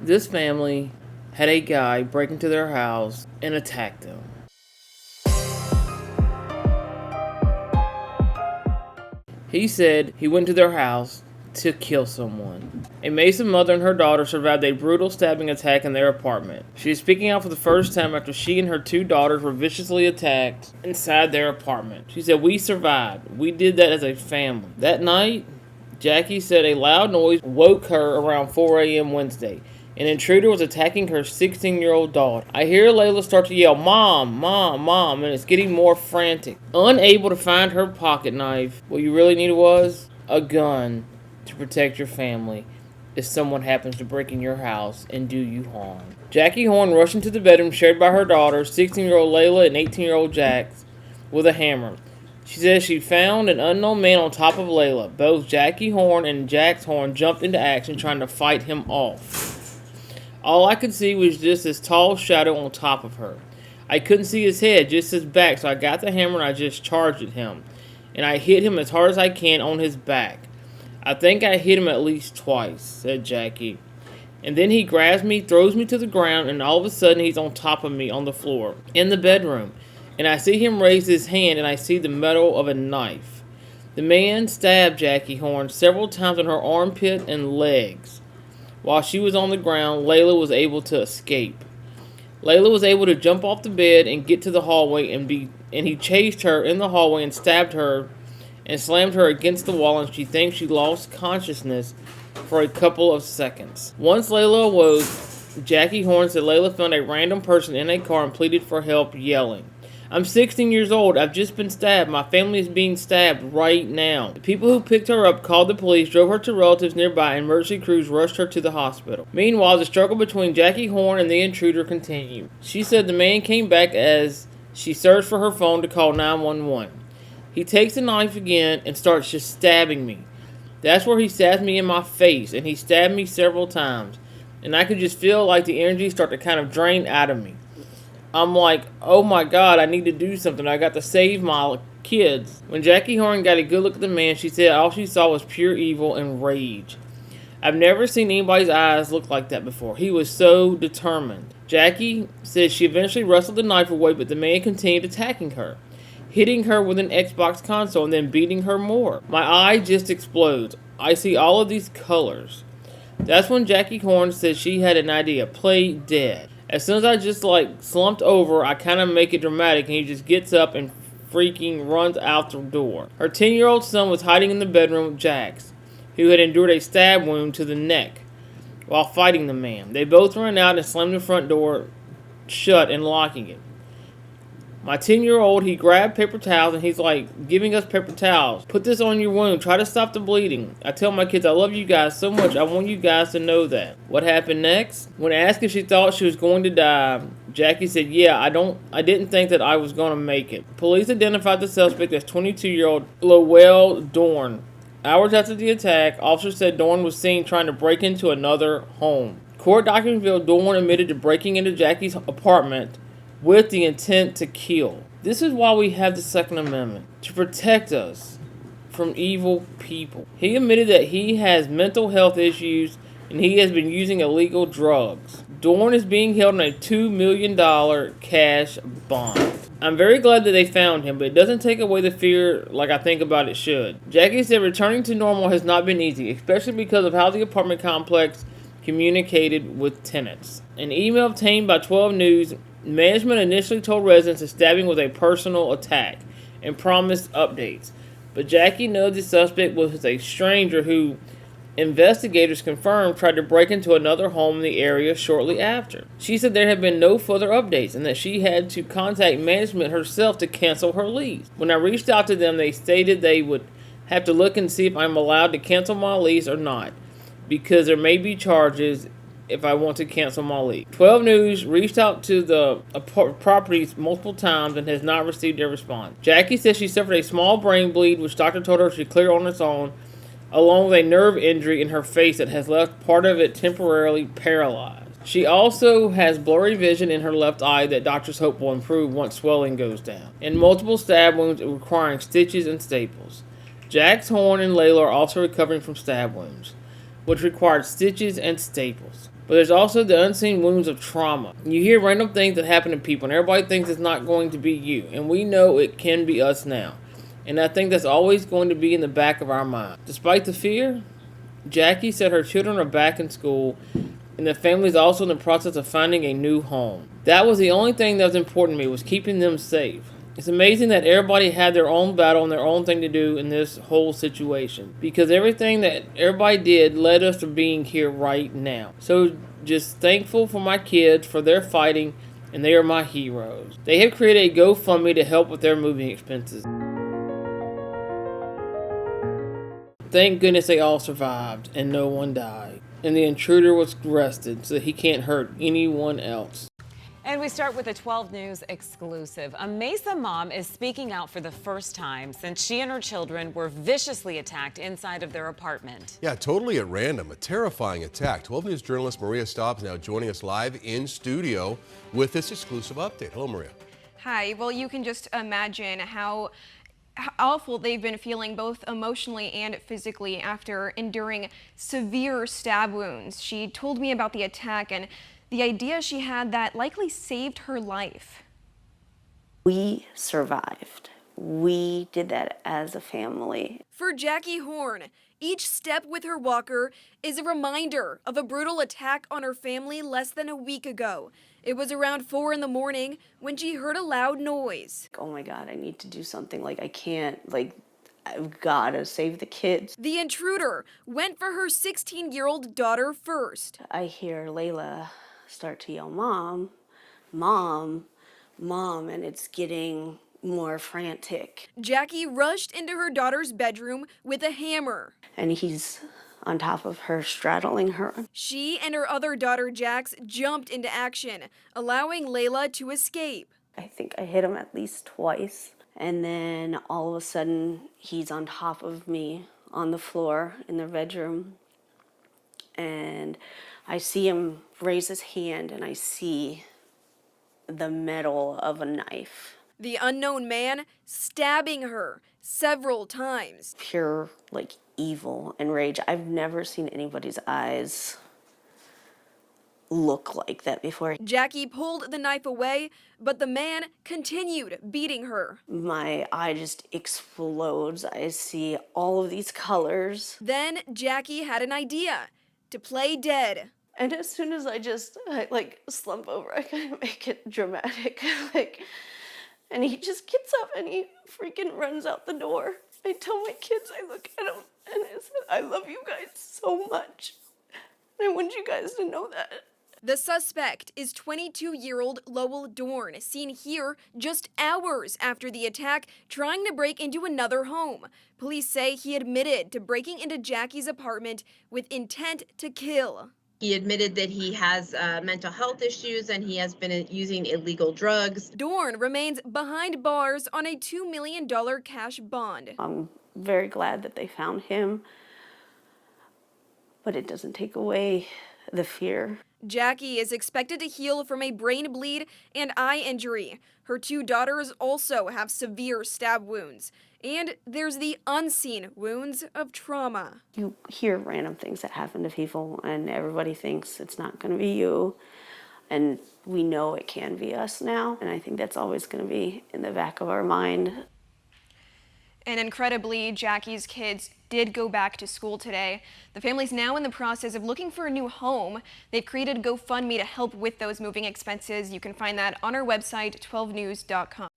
This family had a guy break into their house and attack them. He said he went to their house to kill someone. A Mason mother and her daughter survived a brutal stabbing attack in their apartment. She is speaking out for the first time after she and her two daughters were viciously attacked inside their apartment. She said, "We survived. We did that as a family." That night, Jackie said a loud noise woke her around 4 a.m. Wednesday. An intruder was attacking her 16-year-old daughter. I hear Layla start to yell, "Mom, Mom, Mom," and it's getting more frantic. Unable to find her pocket knife, what you really needed was a gun to protect your family if someone happens to break in your house and do you harm. Jackie Horn rushed into the bedroom shared by her daughters, 16-year-old Layla and 18-year-old Jax, with a hammer. She says she found an unknown man on top of Layla. Both Jackie Horn and Jax Horn jumped into action trying to fight him off. All I could see was just this tall shadow on top of her. I couldn't see his head, just his back, so I got the hammer and I just charged at him. And I hit him as hard as I can on his back. I think I hit him at least twice, said Jackie. And then he grabs me, throws me to the ground, and all of a sudden he's on top of me on the floor, in the bedroom. And I see him raise his hand and I see the metal of a knife. The man stabbed Jackie Horn several times in her armpit and legs. While she was on the ground, Layla was able to escape. Layla was able to jump off the bed and get to the hallway, and he chased her in the hallway and stabbed her and slammed her against the wall, and she thinks she lost consciousness for a couple of seconds. Once Layla awoke, Jackie Horn said Layla found a random person in a car and pleaded for help, yelling, "I'm 16 years old. I've just been stabbed. My family is being stabbed right now." The people who picked her up called the police, drove her to relatives nearby, and emergency crews rushed her to the hospital. Meanwhile, the struggle between Jackie Horn and the intruder continued. She said the man came back as she searched for her phone to call 911. He takes the knife again and starts just stabbing me. That's where he stabbed me in my face, and he stabbed me several times. And I could just feel like the energy start to kind of drain out of me. I'm like, oh my God, I need to do something. I got to save my kids. When Jackie Horn got a good look at the man, she said all she saw was pure evil and rage. I've never seen anybody's eyes look like that before. He was so determined. Jackie said she eventually wrestled the knife away, but the man continued attacking her, hitting her with an Xbox console and then beating her more. My eye just explodes. I see all of these colors. That's when Jackie Horn said she had an idea. Play dead. As soon as I just slumped over, I kind of make it dramatic, and he just gets up and freaking runs out the door. Her 10-year-old son was hiding in the bedroom with Jax, who had endured a stab wound to the neck while fighting the man. They both ran out and slammed the front door shut and locking it. My 10-year-old, he grabbed paper towels and he's like giving us paper towels. "Put this on your wound. Try to stop the bleeding." I tell my kids, I love you guys so much. I want you guys to know that. What happened next? When asked if she thought she was going to die, Jackie said, "Yeah, I didn't think that I was going to make it." Police identified the suspect as 22-year-old Lowell Dorn. Hours after the attack, officers said Dorn was seen trying to break into another home. Court documents revealed Dorn admitted to breaking into Jackie's apartment with the intent to kill. This is why we have the Second Amendment, to protect us from evil people. He admitted that he has mental health issues and he has been using illegal drugs. Dorn is being held on a $2 million cash bond. I'm very glad that they found him, but it doesn't take away the fear like I think about it should. Jackie said returning to normal has not been easy, especially because of how the apartment complex communicated with tenants. An email obtained by 12 News, management initially told residents the stabbing was a personal attack and promised updates. But Jackie knows the suspect was a stranger who investigators confirmed tried to break into another home in the area shortly after. She said there had been no further updates and that she had to contact management herself to cancel her lease. When I reached out to them, they stated they would have to look and see if I'm allowed to cancel my lease or not, because there may be charges if I want to cancel my lease. 12 News reached out to the properties multiple times and has not received a response. Jackie says she suffered a small brain bleed, which doctor told her she cleared on its own, along with a nerve injury in her face that has left part of it temporarily paralyzed. She also has blurry vision in her left eye that doctors hope will improve once swelling goes down, and multiple stab wounds requiring stitches and staples. Jax Horn and Layla are also recovering from stab wounds. which required stitches and staples. But there's also the unseen wounds of trauma. You hear random things that happen to people, and everybody thinks it's not going to be you. And we know it can be us now. And I think that's always going to be in the back of our mind. Despite the fear, Jackie said her children are back in school, and the family is also in the process of finding a new home. That was the only thing that was important to me, was keeping them safe. It's amazing that everybody had their own battle and their own thing to do in this whole situation, because everything that everybody did led us to being here right now. So just thankful for my kids for their fighting, and they are my heroes. They have created a GoFundMe to help with their moving expenses. Thank goodness they all survived and no one died. And the intruder was arrested so he can't hurt anyone else. And we start with a 12 News exclusive. A Mesa mom is speaking out for the first time since she and her children were viciously attacked inside of their apartment. Yeah, totally at random. A terrifying attack. 12 News journalist Maria Staub's now joining us live in studio with this exclusive update. Hello, Maria. Hi. Well, you can just imagine how awful they've been feeling both emotionally and physically after enduring severe stab wounds. She told me about the attack and the idea she had that likely saved her life. We survived. We did that as a family. For Jackie Horn, each step with her walker is a reminder of a brutal attack on her family less than a week ago. It was around 4 in the morning when she heard a loud noise. Oh my God, I need to do something. I can't, I've got to save the kids. The intruder went for her 16-year-old daughter first. I hear Layla start to yell, "Mom, Mom, Mom," and it's getting more frantic. Jackie rushed into her daughter's bedroom with a hammer. And he's on top of her, straddling her. She and her other daughter, Jax, jumped into action, allowing Layla to escape. I think I hit him at least twice. And then all of a sudden, he's on top of me on the floor in their bedroom. And I see him raise his hand, and I see the metal of a knife. The unknown man stabbing her several times. Pure, evil and rage. I've never seen anybody's eyes look like that before. Jackie pulled the knife away, but the man continued beating her. My eye just explodes. I see all of these colors. Then Jackie had an idea: to play dead. And as soon as I slump over, I kind of make it dramatic, and he just gets up and he freaking runs out the door. I tell my kids, I look at him and I said, "I love you guys so much. I want you guys to know that." The suspect is 22-year-old Lowell Dorn, seen here just hours after the attack, trying to break into another home. Police say he admitted to breaking into Jackie's apartment with intent to kill. He admitted that he has mental health issues and he has been using illegal drugs. Dorn remains behind bars on a $2 million cash bond. I'm very glad that they found him, but it doesn't take away the fear. Jackie is expected to heal from a brain bleed and eye injury. Her 2 daughters also have severe stab wounds. And there's the unseen wounds of trauma. You hear random things that happen to people, and everybody thinks it's not going to be you. And we know it can be us now. And I think that's always going to be in the back of our mind. And incredibly, Jackie's kids did go back to school today. The family's now in the process of looking for a new home. They've created a GoFundMe to help with those moving expenses. You can find that on our website, 12news.com.